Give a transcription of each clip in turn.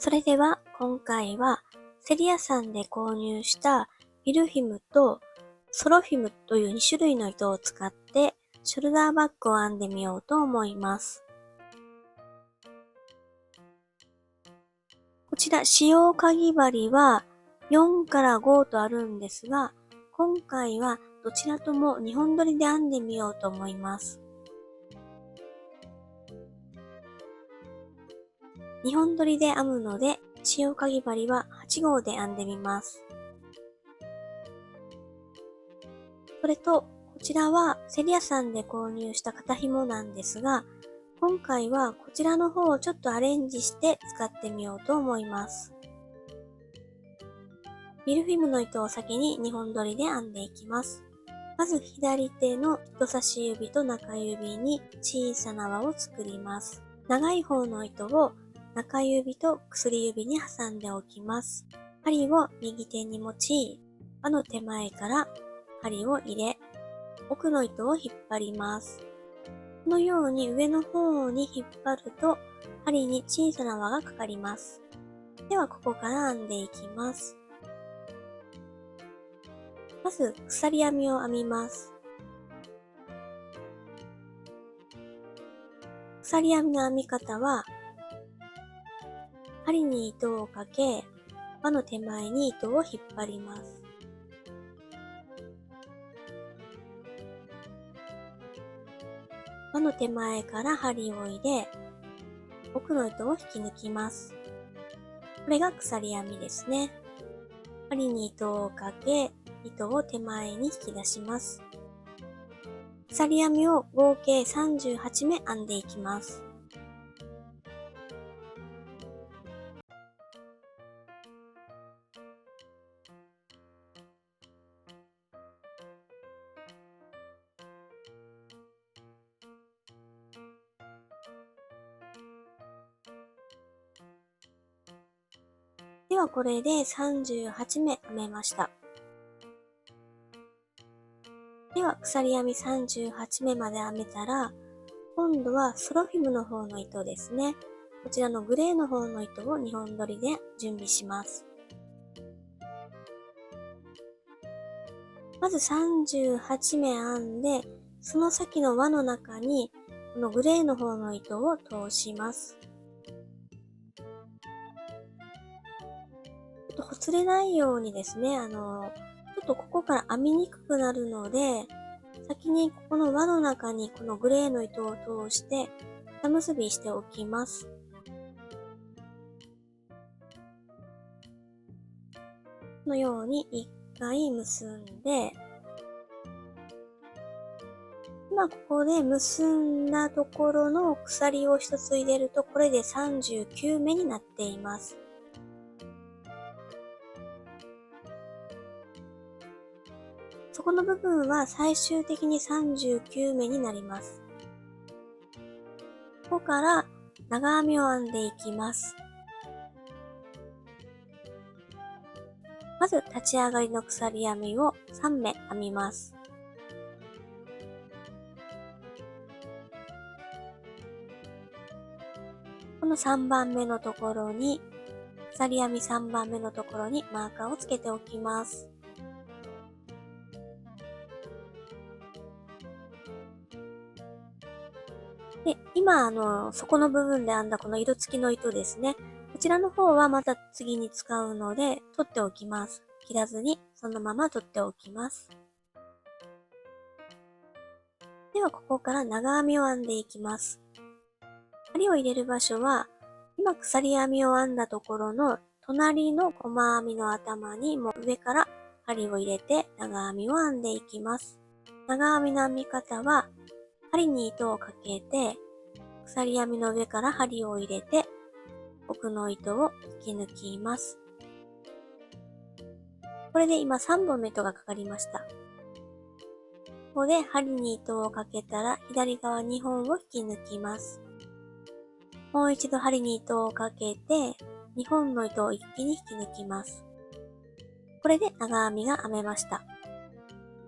それでは今回はセリアさんで購入したミルフィムとソロフィムという2種類の糸を使ってショルダーバッグを編んでみようと思います。こちら使用かぎ針は4から5とあるんですが、今回はどちらとも2本取りで編んでみようと思います。2本取りで編むので、使用かぎ針は8号で編んでみます。それと、こちらはセリアさんで購入した肩紐なんですが、今回はこちらの方をちょっとアレンジして使ってみようと思います。ミルフィムの糸を先に2本取りで編んでいきます。まず左手の人差し指と中指に小さな輪を作ります。長い方の糸を中指と薬指に挟んでおきます。針を右手に持ち、輪の手前から針を入れ、奥の糸を引っ張ります。このように上の方に引っ張ると針に小さな輪がかかります。ではここから編んでいきます。まず鎖編みを編みます。鎖編みの編み方は、針に糸をかけ、輪の手前に糸を引っ張ります。輪の手前から針を入れ、奥の糸を引き抜きます。これが鎖編みですね。針に糸をかけ、糸を手前に引き出します。鎖編みを合計38目編んでいきます。ではこれで38目編めました。では鎖編み38目まで編めたら、今度はソロフィムの方の糸ですね。こちらのグレーの方の糸を2本取りで準備します。まず38目編んで、その先の輪の中にこのグレーの方の糸を通します。ちょっとほつれないようにですね、ちょっとここから編みにくくなるので、先にここの輪の中にこのグレーの糸を通して肩結びしておきます。このように1回結んで、今ここで結んだところの鎖を1つ入れるとこれで39目になっています。そこの部分は最終的に39目になります。ここから長編みを編んでいきます。まず立ち上がりの鎖編みを3目編みます。この3番目のところに、鎖編み3番目のところにマーカーをつけておきます。で、今底の部分で編んだこの色付きの糸ですね。こちらの方はまた次に使うので取っておきます。切らずにそのまま取っておきます。ではここから長編みを編んでいきます。針を入れる場所は、今鎖編みを編んだところの隣の細編みの頭にもう上から針を入れて長編みを編んでいきます。長編みの編み方は、針に糸をかけて、鎖編みの上から針を入れて、奥の糸を引き抜きます。これで今3本の糸がかかりました。ここで針に糸をかけたら左側2本を引き抜きます。もう一度針に糸をかけて、2本の糸を一気に引き抜きます。これで長編みが編めました。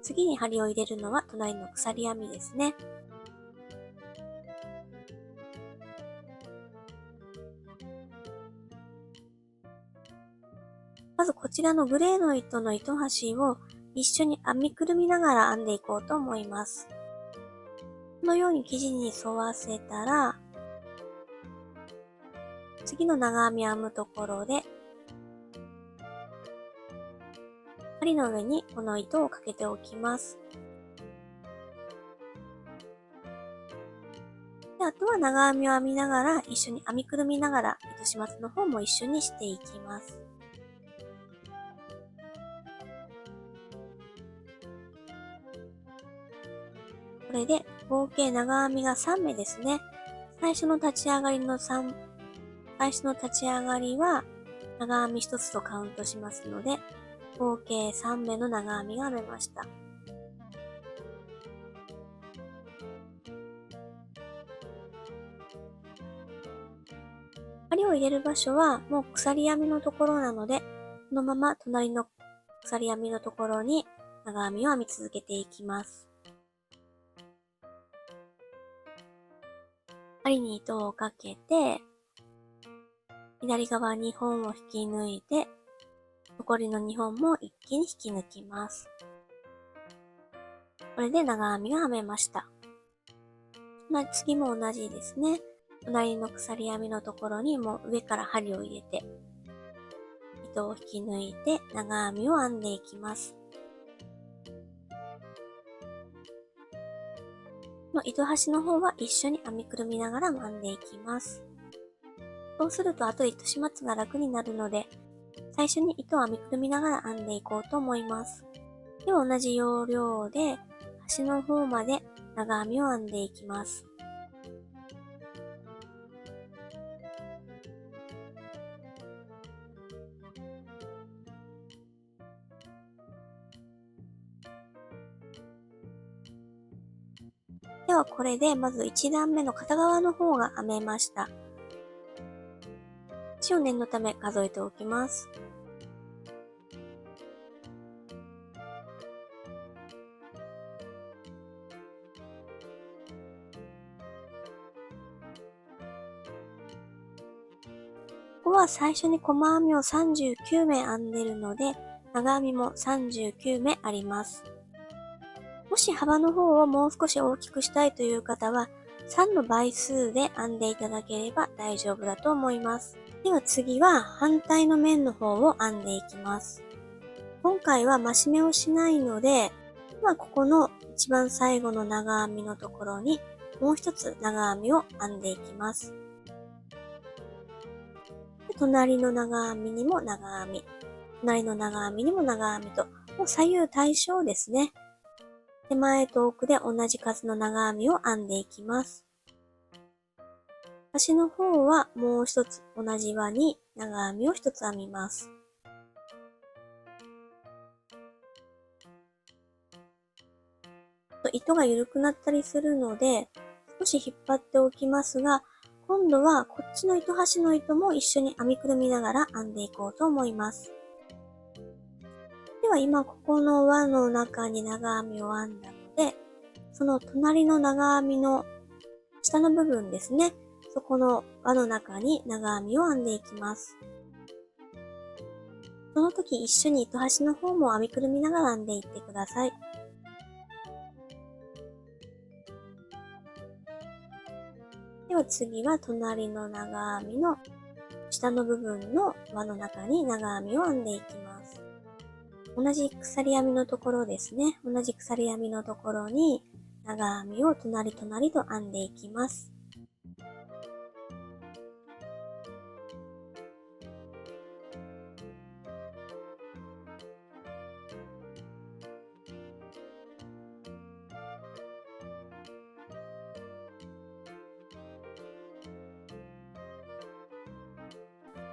次に針を入れるのは隣の鎖編みですね。まずこちらのグレーの糸の糸端を一緒に編みくるみながら編んでいこうと思います。このように生地に沿わせたら、次の長編み編むところで、針の上にこの糸をかけておきます。で、あとは長編みを編みながら、一緒に編みくるみながら、糸始末の方も一緒にしていきます。これで合計長編みが3目ですね。最初の立ち上がりは長編み1つとカウントしますので、合計3目の長編みが編めました。針を入れる場所はもう鎖編みのところなので、このまま隣の鎖編みのところに長編みを編み続けていきます。針に糸をかけて、左側2本を引き抜いて、残りの2本も一気に引き抜きます。これで長編みが編めました。次も同じですね。隣の鎖編みのところにもう上から針を入れて、糸を引き抜いて長編みを編んでいきます。糸端の方は一緒に編みくるみながら編んでいきます。そうすると後で糸始末が楽になるので、最初に糸を編みくるみながら編んでいこうと思います。では同じ要領で端の方まで長編みを編んでいきます。ではこれでまず1段目の片側の方が編めました。1を念のため数えておきます。ここは最初に細編みを39目編んでるので、長編みも39目あります。もし幅の方をもう少し大きくしたいという方は、3の倍数で編んでいただければ大丈夫だと思います。では次は反対の面の方を編んでいきます。今回は増し目をしないので、ここの一番最後の長編みのところにもう一つ長編みを編んでいきます。で隣の長編みにも長編み、隣の長編みにも長編みと、もう左右対称ですね。手前と奥で同じ数の長編みを編んでいきます。端の方はもう一つ同じ輪に長編みを一つ編みます。糸が緩くなったりするので少し引っ張っておきますが、今度はこっちの糸端の糸も一緒に編みくるみながら編んでいこうと思います。では今ここの輪の中に長編みを編んだので、その隣の長編みの下の部分ですね。そこの輪の中に長編みを編んでいきます。その時一緒に糸端の方も編みくるみながら編んでいってください。では次は隣の長編みの下の部分の輪の中に長編みを編んでいきます。同じ鎖編みのところですね。同じ鎖編みのところに長編みを隣と編んでいきます。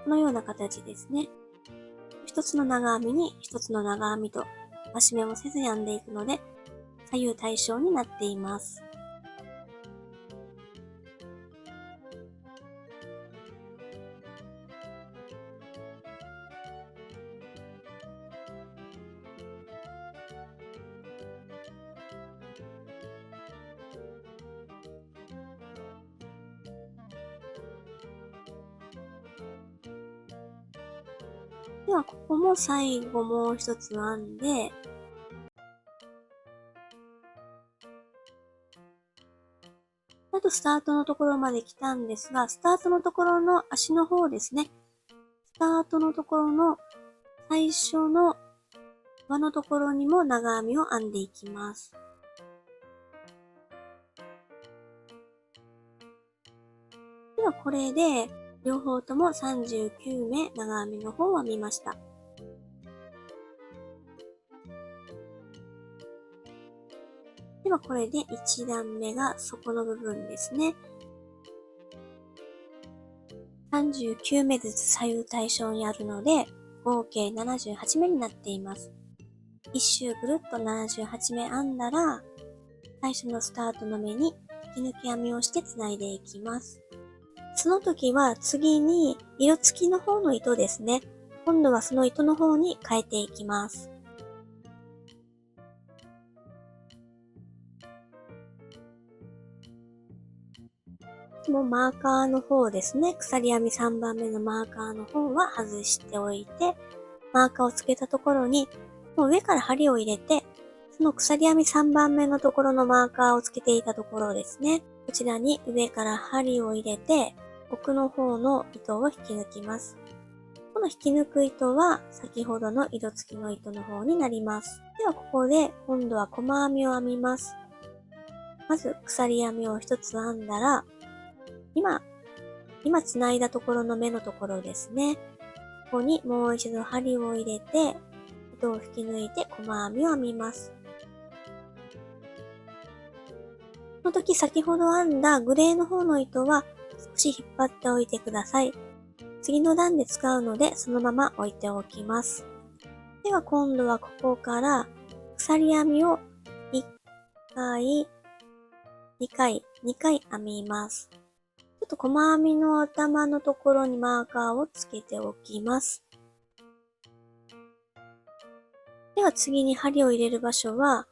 このような形ですね。一つの長編みに一つの長編みと増し目もせずに編んでいくので左右対称になっています。ではここも最後もう一つ編んで、あとスタートのところまで来たんですが、スタートのところの足の方ですね。スタートのところの最初の輪のところにも長編みを編んでいきます。ではこれで両方とも39目長編みの方を編みました。ではこれで1段目が底の部分ですね。39目ずつ左右対称にあるので、合計78目になっています。1周ぐるっと78目編んだら、最初のスタートの目に引き抜き編みをしてつないでいきます。その時は次に色付きの方の糸ですね。今度はその糸の方に変えていきます。もうマーカーの方ですね。鎖編み3番目のマーカーの方は外しておいて、マーカーをつけたところに、もう上から針を入れて、その鎖編み3番目のところのマーカーをつけていたところですね。こちらに上から針を入れて、奥の方の糸を引き抜きます。この引き抜く糸は先ほどの色付きの糸の方になります。ではここで今度は細編みを編みます。まず鎖編みを一つ編んだら、今繋いだところの目のところですね。ここにもう一度針を入れて、糸を引き抜いて細編みを編みます。この時先ほど編んだグレーの方の糸は少し引っ張っておいてください。次の段で使うのでそのまま置いておきます。では今度はここから鎖編みを1回、2回編みます。ちょっと細編みの頭のところにマーカーをつけておきます。では次に針を入れる場所は、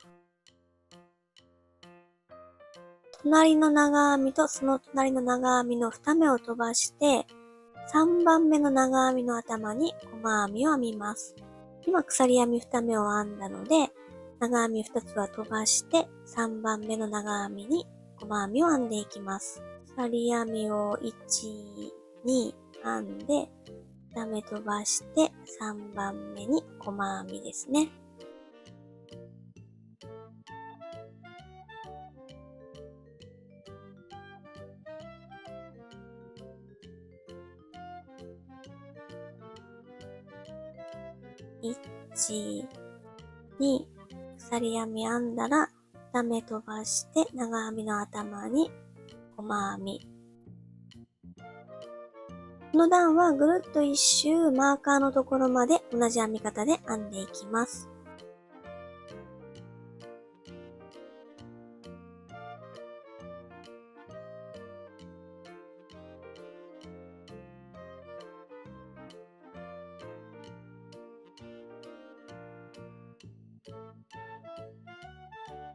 隣の長編みとその隣の長編みの2目を飛ばして、3番目の長編みの頭に細編みを編みます。今鎖編み2目を編んだので、長編み2つは飛ばして、3番目の長編みに細編みを編んでいきます。鎖編みを1、2編んで、2目飛ばして3番目に細編みですね。1、2、鎖編み編んだら、2目飛ばして長編みの頭に細編み。この段はぐるっと一周マーカーのところまで同じ編み方で編んでいきます。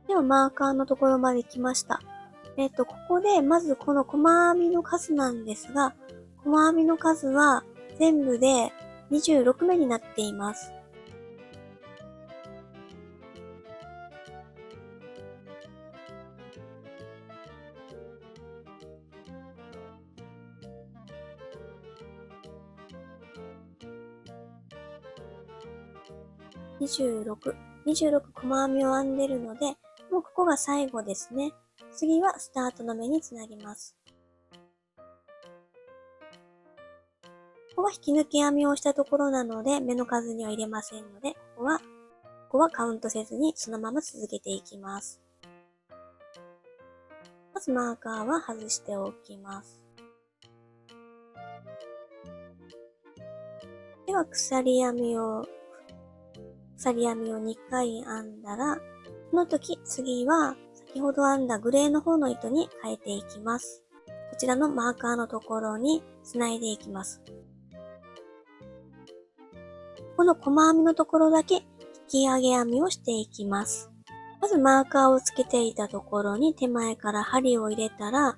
ではマーカーのところまで来ました。ここでまずこの細編みの数なんですが、細編みの数は全部で26目になっています。26細編みを編んでるので、もうここが最後ですね。次はスタートの目につなぎます。ここは引き抜き編みをしたところなので、目の数には入れませんので、ここはカウントせずにそのまま続けていきます。まずマーカーは外しておきます。では鎖編みを2回編んだら、この時次は先ほど編んだグレーの方の糸に変えていきます。こちらのマーカーのところにつないでいきます。この細編みのところだけ引き上げ編みをしていきます。まずマーカーをつけていたところに手前から針を入れたら、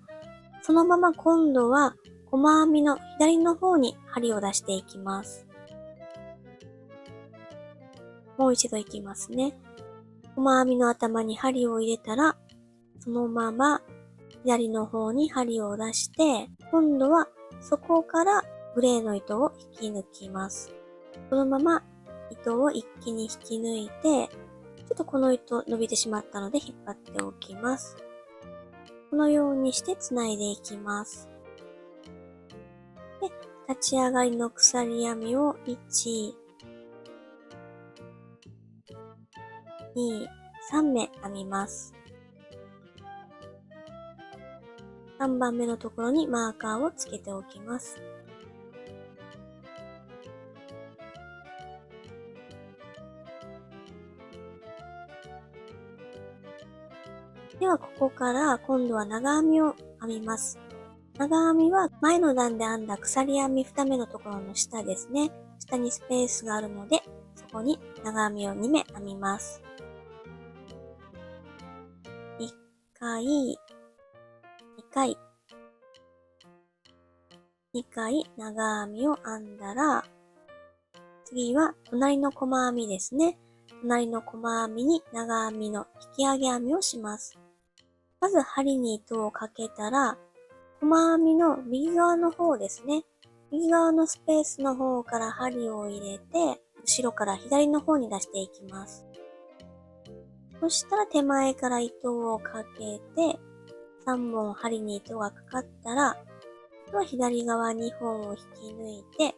そのまま今度は細編みの左の方に針を出していきます。もう一度いきますね。細編みの頭に針を入れたら、そのまま左の方に針を出して、今度はそこからグレーの糸を引き抜きます。このまま糸を一気に引き抜いて、ちょっとこの糸伸びてしまったので引っ張っておきます。このようにして繋いでいきます。で、立ち上がりの鎖編みを1、2、3目編みます。3番目のところにマーカーをつけておきます。ではここから今度は長編みを編みます。長編みは前の段で編んだ鎖編み2目のところの下ですね。下にスペースがあるので、そこに長編みを2目編みます。1回、2回、2回長編みを編んだら、次は隣の細編みですね。隣の細編みに長編みの引き上げ編みをします。まず針に糸をかけたら、細編みの右側の方ですね。右側のスペースの方から針を入れて、後ろから左の方に出していきます。そしたら手前から糸をかけて、3本針に糸がかかったら、左側2本を引き抜いて、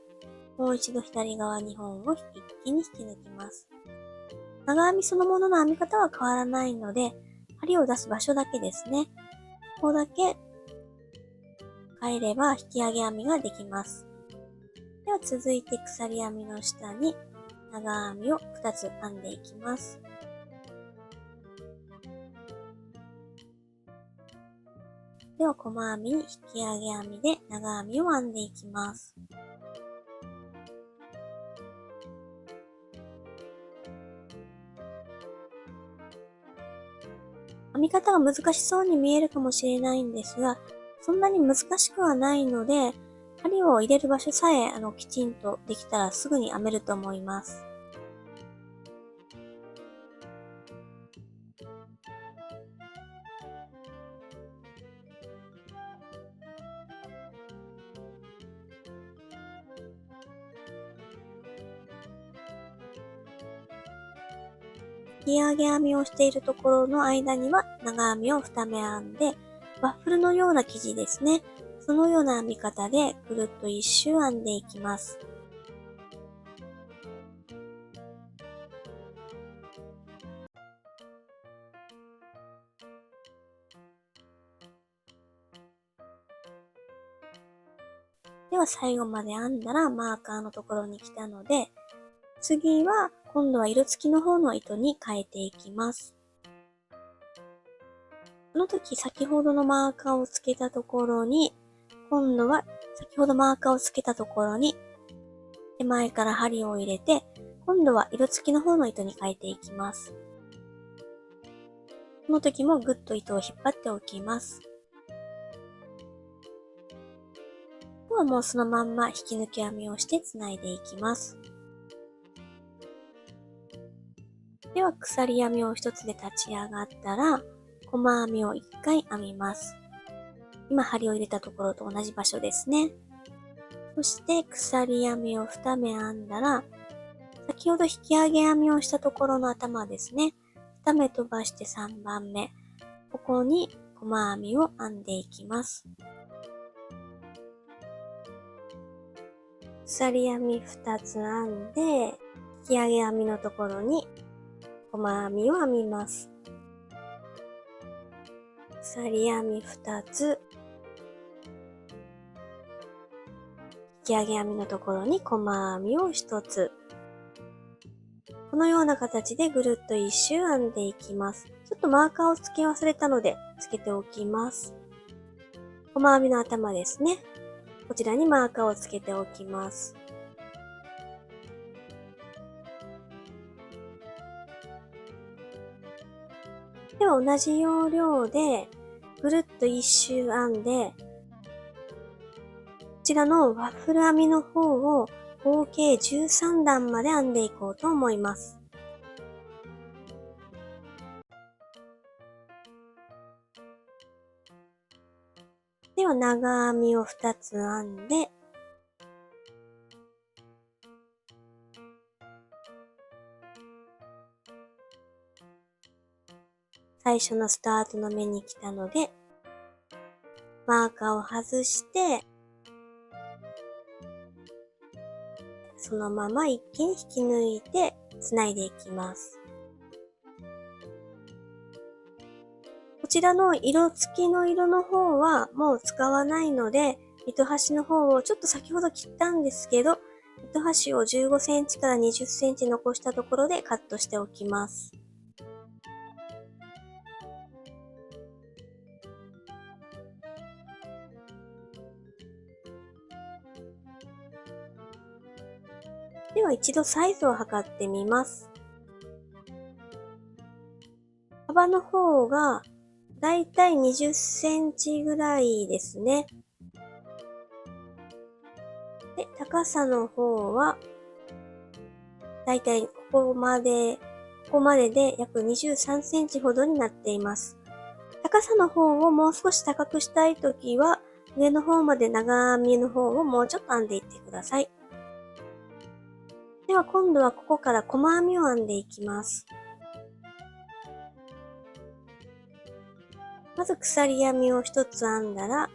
もう一度左側2本を一気に引き抜きます。長編みそのものの編み方は変わらないので、針を出す場所だけですね。ここだけ変えれば引き上げ編みができます。では続いて鎖編みの下に長編みを2つ編んでいきます。では細編みに引き上げ編みで長編みを編んでいきます。編み方が難しそうに見えるかもしれないんですが、そんなに難しくはないので、針を入れる場所さえきちんとできたらすぐに編めると思います。引き上げ編みをしているところの間には長編みを2目編んで、ワッフルのような生地ですね。そのような編み方でぐるっと一周編んでいきます。では最後まで編んだらマーカーのところに来たので、次は今度は色付きの方の糸に変えていきます。この時先ほどのマーカーをつけたところに、今度は先ほどマーカーをつけたところに手前から針を入れて、今度は色付きの方の糸に変えていきます。この時もぐっと糸を引っ張っておきます。あとはもうそのまんま引き抜き編みをしてつないでいきます。では鎖編みを一つで立ち上がったら、細編みを1回編みます。今針を入れたところと同じ場所ですね。そして鎖編みを2目編んだら、先ほど引き上げ編みをしたところの頭ですね。2目飛ばして3番目。ここに細編みを編んでいきます。鎖編み2つ編んで、引き上げ編みのところに細編みを編みます。鎖編み2つ、引き上げ編みのところに細編みを1つ。このような形でぐるっと一周編んでいきます。ちょっとマーカーを付け忘れたので付けておきます。細編みの頭ですね。こちらにマーカーを付けておきます。では同じ要領でぐるっと一周編んで、こちらのワッフル編みの方を合計13段まで編んでいこうと思います。では長編みを2つ編んで、最初のスタートの目に来たので、マーカーを外して、そのまま一気に引き抜いて繋いでいきます。こちらの色付きの色の方はもう使わないので、糸端の方をちょっと先ほど切ったんですけど、糸端を15センチから20センチ残したところでカットしておきます。では一度サイズを測ってみます。幅の方がだいたい20センチぐらいですね。で、高さの方はだいたいここまでで約23センチほどになっています。高さの方をもう少し高くしたいときは、上の方まで長編みの方をもうちょっと編んでいってください。では今度はここから細編みを編んでいきます。まず鎖編みを一つ編んだら、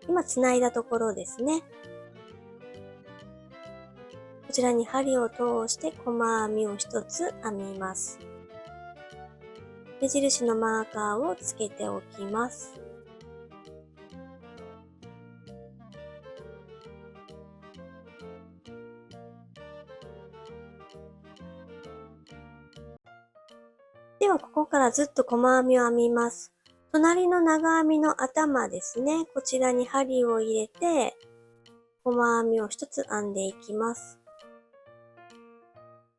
今繋いだところですね。こちらに針を通して細編みを一つ編みます。目印のマーカーをつけておきます。ではここからずっと細編みを編みます。隣の長編みの頭ですね。こちらに針を入れて、細編みを一つ編んでいきます。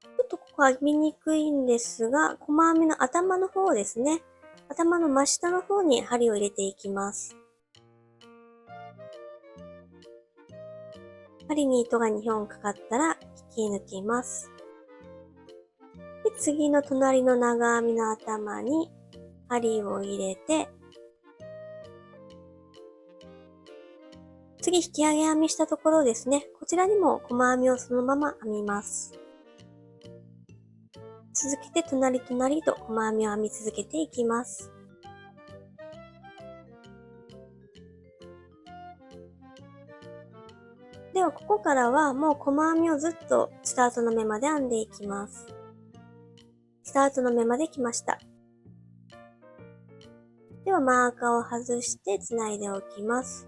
ちょっとここは編みにくいんですが、細編みの頭の方ですね。頭の真下の方に針を入れていきます。針に糸が2本かかったら引き抜きます。で、次の隣の長編みの頭に針を入れて、次引き上げ編みしたところですね。こちらにも細編みをそのまま編みます。続けて隣と細編みを編み続けていきます。ではここからはもう細編みをずっとスタートの目まで編んでいきます。スタートの目まで来ました。ではマーカーを外して繋いでおきます。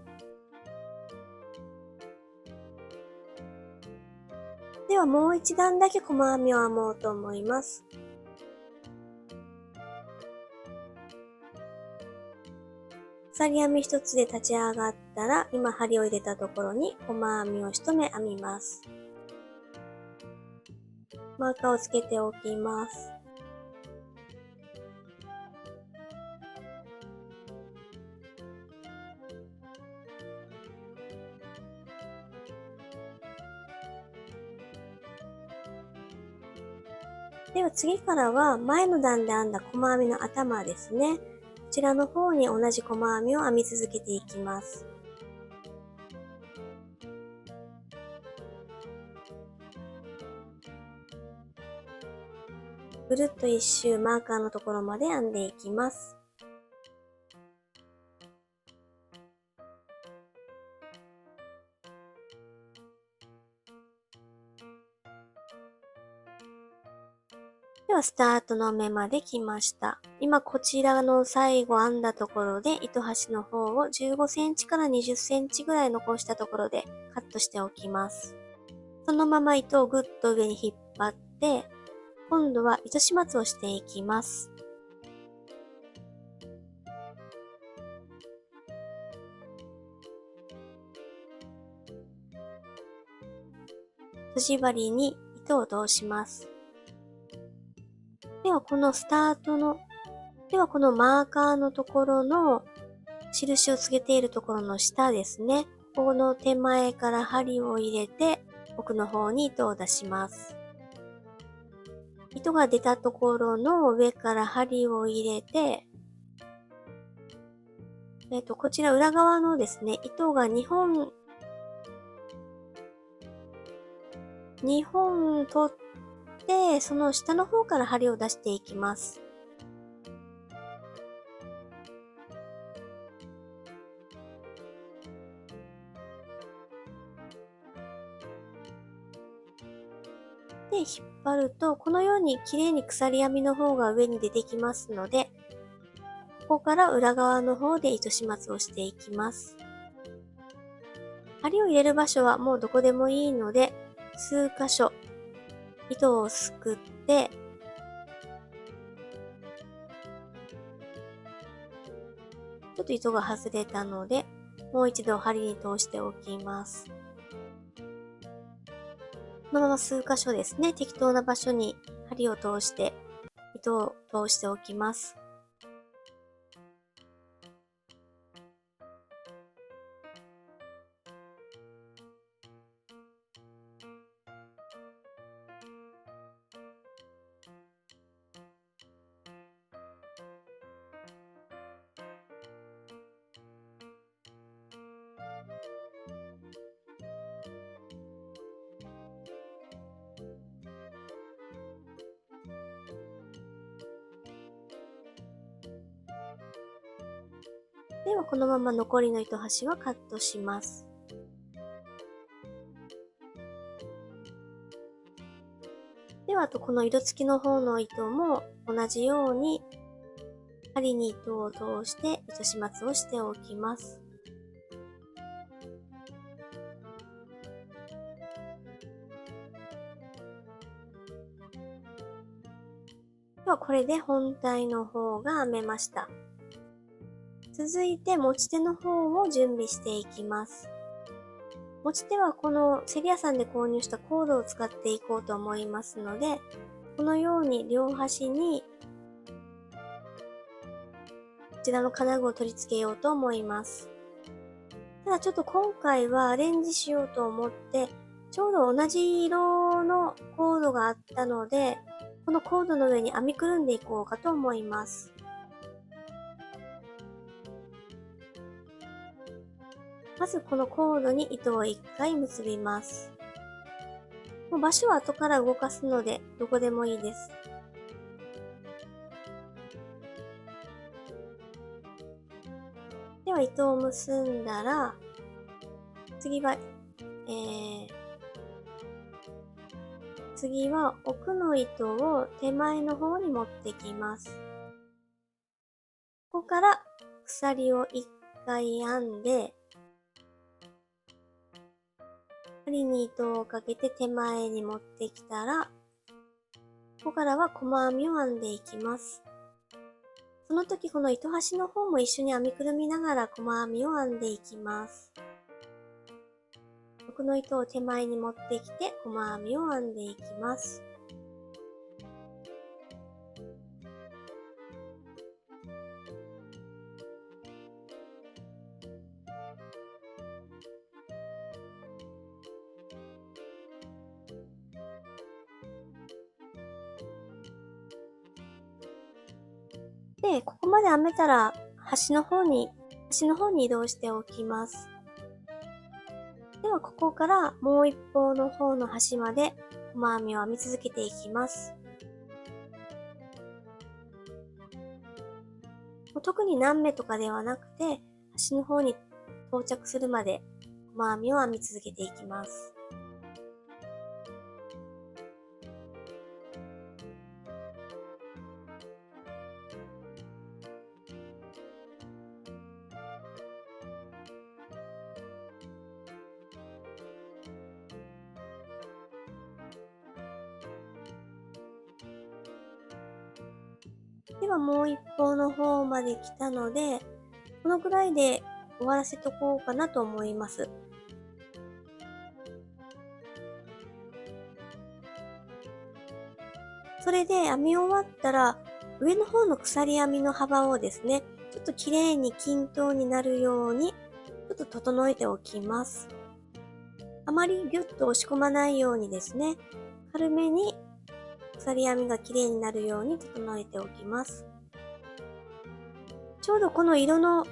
ではもう一段だけ細編みを編もうと思います。鎖編み一つで立ち上がったら、今針を入れたところに細編みを一目編みます。マーカーをつけておきます。では次からは前の段で編んだ細編みの頭ですね。こちらの方に同じ細編みを編み続けていきます。ぐるっと一周マーカーのところまで編んでいきます。ではスタートの目まで来ました。今こちらの最後編んだところで糸端の方を15センチから20センチぐらい残したところでカットしておきます。そのまま糸をぐっと上に引っ張って、今度は糸始末をしていきます。とじ針に糸を通します。ではこのこのマーカーのところの印をつけているところの下ですね。ここの手前から針を入れて奥の方に糸を出します。糸が出たところの上から針を入れてこちら裏側のですね、糸が2本取って、その下の方から針を出していきます。で、引っ張ると、このように綺麗に鎖編みの方が上に出てきますので、ここから裏側の方で糸始末をしていきます。針を入れる場所はもうどこでもいいので、数箇所糸をすくって、ちょっと糸が外れたので、もう一度針に通しておきます。このまま数箇所ですね、適当な場所に針を通して、糸を通しておきます。ではこのまま残りの糸端はカットします。ではこの色付きの方の糸も同じように針に糸を通して糸始末をしておきます。ではこれで本体の方が編めました。続いて持ち手の方を準備していきます。持ち手はこのセリ屋さんで購入したコードを使っていこうと思いますので、このように両端にこちらの金具を取り付けようと思います。ただちょっと今回はアレンジしようと思って、ちょうど同じ色のコードがあったので、このコードの上に編みくるんでいこうかと思います。まずこのコードに糸を1回結びます。もう場所は後から動かすのでどこでもいいです。では糸を結んだら、次は奥の糸を手前の方に持ってきます。ここから鎖を1回編んで、針に糸をかけて手前に持ってきたら、ここからは細編みを編んでいきます。その時この糸端の方も一緒に編みくるみながら細編みを編んでいきます。奥の糸を手前に持ってきて細編みを編んでいきます。で、ここまで編めたら端の方に移動しておきます。ではここからもう一方の方の端まで細編みを編み続けていきます。特に何目とかではなくて、端の方に到着するまで細編みを編み続けていきます。ではもう一方の方まで来たので、このくらいで終わらせとこうかなと思います。それで編み終わったら、上の方の鎖編みの幅をですね、ちょっと綺麗に均等になるように、ちょっと整えておきます。あまりギュッと押し込まないようにですね、軽めに鎖編みが綺麗になるように整えておきます。ちょうどこの色の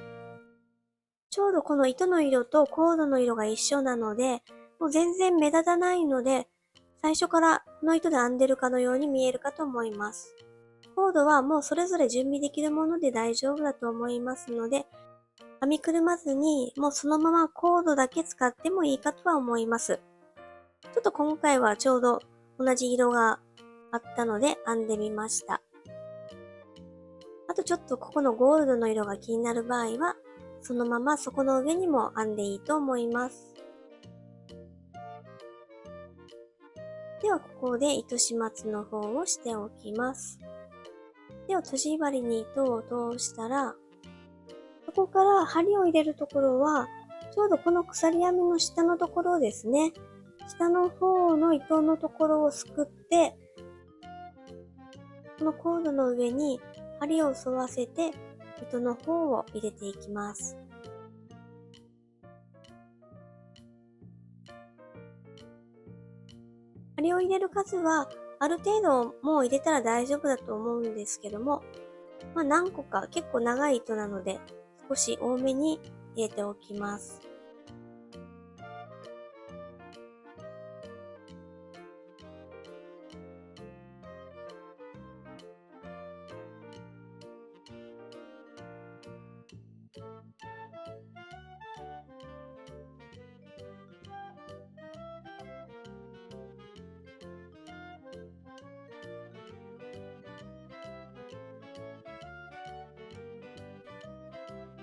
ちょうどこの糸の色とコードの色が一緒なので、もう全然目立たないので、最初からこの糸で編んでるかのように見えるかと思います。コードはもうそれぞれ準備できるもので大丈夫だと思いますので、編みくるまずにもうそのままコードだけ使ってもいいかとは思います。ちょっと今回はちょうど同じ色があったので編んでみました。あとちょっとここのゴールドの色が気になる場合は、そのままそこの上にも編んでいいと思います。ではここで糸始末の方をしておきます。では、とじ針に糸を通したら、そこから針を入れるところは、ちょうどこの鎖編みの下のところですね。下の方の糸のところをすくって、このコードの上に針を沿わせて、糸の方を入れていきます。針を入れる数は、ある程度もう入れたら大丈夫だと思うんですけども、何個か結構長い糸なので、少し多めに入れておきます。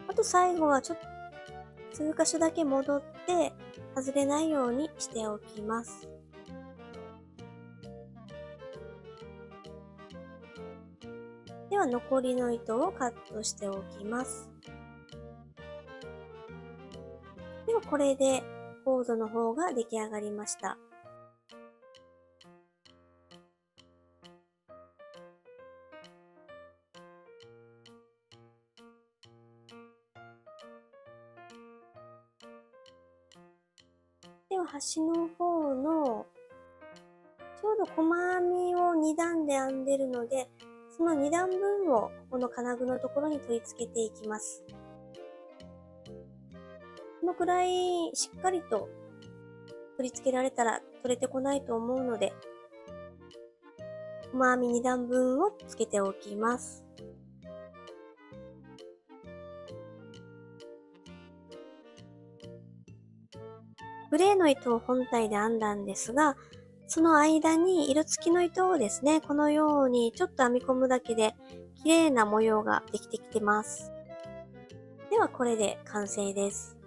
あと最後はちょっと数箇所だけ戻って外れないようにしておきます。では残りの糸をカットしておきます。ではこれでコードの方が出来上がりました。では端の方のちょうど細編みを2段で編んでるので、その2段分をこの金具のところに取り付けていきます。このくらいしっかりと取り付けられたら取れてこないと思うので、細編み2段分をつけておきます。グレーの糸を本体で編んだんですが、その間に色付きの糸をですね、このようにちょっと編み込むだけで綺麗な模様ができてきてます。ではこれで完成です。